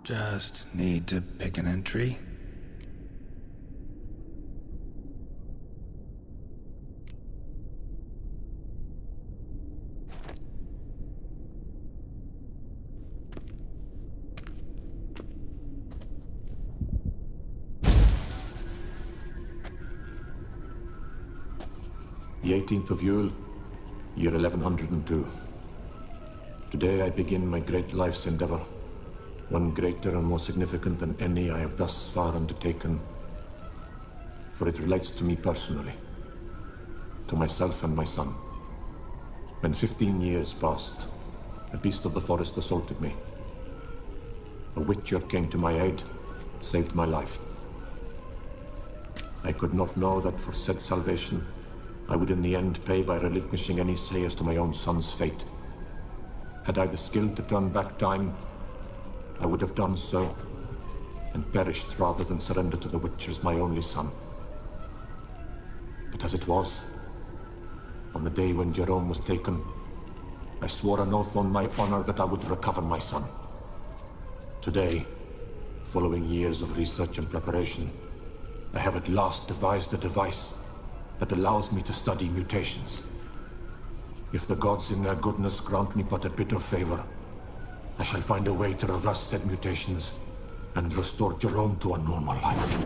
Just need to pick an entry. The 18th of Yule, year 1102. Today I begin my great life's endeavor, one greater and more significant than any I have thus far undertaken, for it relates to me personally, to myself and my son. When 15 years passed, a beast of the forest assaulted me. A witcher came to my aid, saved my life. I could not know that for said salvation, I would in the end pay by relinquishing any say as to my own son's fate. Had I the skill to turn back time, I would have done so, and perished rather than surrender to the Witchers my only son. But as it was, on the day when Jerome was taken, I swore an oath on my honor that I would recover my son. Today, following years of research and preparation, I have at last devised a device that allows me to study mutations. If the gods in their goodness grant me but a bit of favor, I shall find a way to reverse said mutations and restore Jerome to a normal life.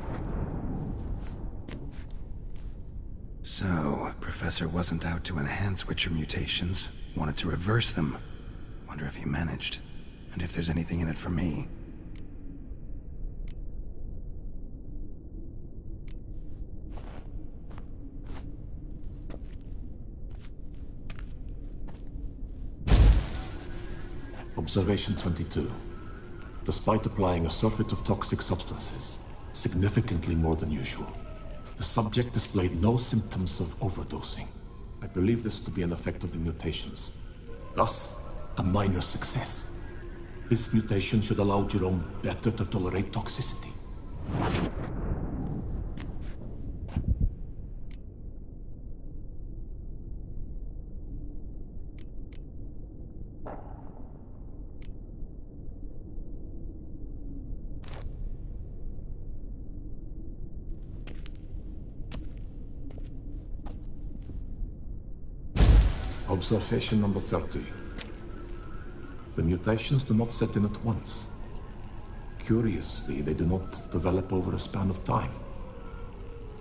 So, Professor wasn't out to enhance Witcher mutations, wanted to reverse them. Wonder if he managed, and if there's anything in it for me. Observation 22. Despite applying a surfeit of toxic substances, significantly more than usual, the subject displayed no symptoms of overdosing. I believe this to be an effect of the mutations. Thus, a minor success. This mutation should allow Jerome better to tolerate toxicity. Observation number 30. The mutations do not set in at once. Curiously, they do not develop over a span of time.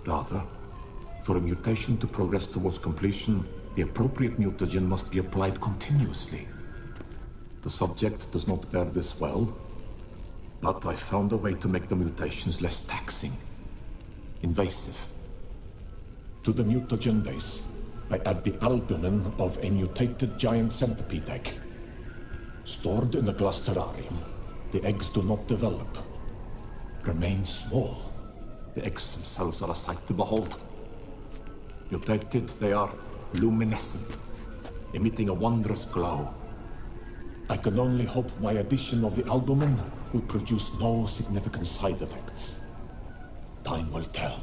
Rather, for a mutation to progress towards completion, the appropriate mutagen must be applied continuously. The subject does not bear this well, but I found a way to make the mutations less taxing, invasive. To the mutagen base, I add the albumin of a mutated giant centipede egg. Stored in a glass terrarium, the eggs do not develop, remain small. The eggs themselves are a sight to behold. Mutated, they are luminescent, emitting a wondrous glow. I can only hope my addition of the albumin will produce no significant side effects. Time will tell.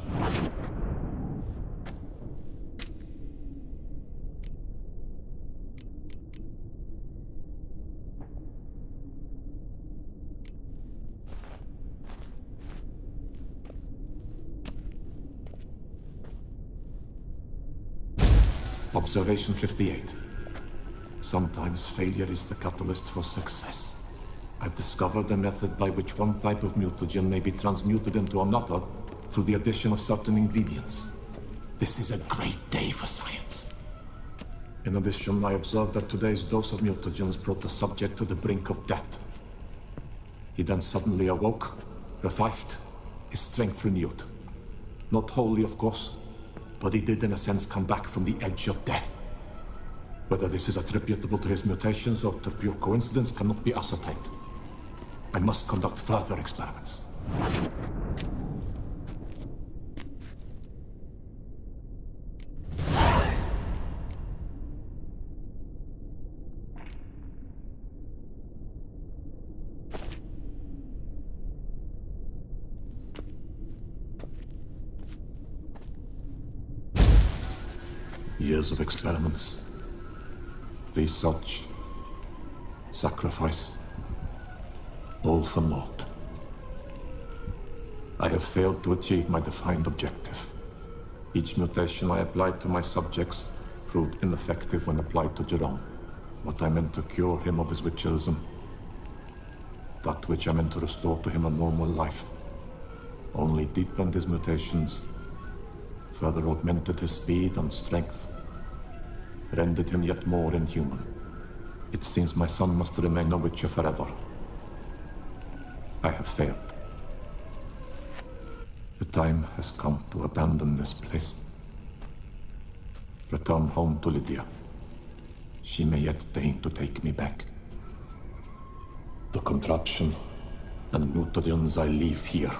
Observation 58. Sometimes failure is the catalyst for success. I've discovered a method by which one type of mutagen may be transmuted into another through the addition of certain ingredients. This is a great day for science. In addition, I observed that today's dose of mutagens brought the subject to the brink of death. He then suddenly awoke, revived, his strength renewed. Not wholly, of course, but he did in a sense come back from the edge of death. Whether this is attributable to his mutations or to pure coincidence cannot be ascertained. I must conduct further experiments. Years of experiments, research, sacrifice, all for naught. I have failed to achieve my defined objective. Each mutation I applied to my subjects proved ineffective when applied to Jerome. What I meant to cure him of his witcherism, that which I meant to restore to him a normal life, only deepened his mutations, further augmented his speed and strength, rendered him yet more inhuman. It seems my son must remain a witcher forever. I have failed. The time has come to abandon this place. Return home to Lydia. She may yet deign to take me back. The contraption and mutagens I leave here,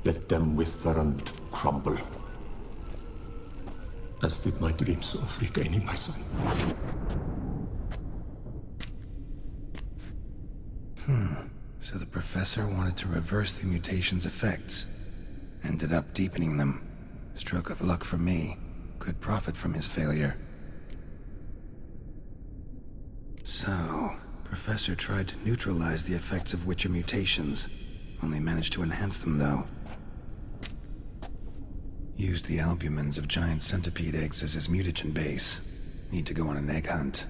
let them wither and crumble, as did my dreams of regaining my son. So the professor wanted to reverse the mutation's effects. Ended up deepening them. Stroke of luck for me. Could profit from his failure. So, Professor tried to neutralize the effects of Witcher mutations. Only managed to enhance them, though. Used the albumins of giant centipede eggs as his mutagen base. Need to go on an egg hunt.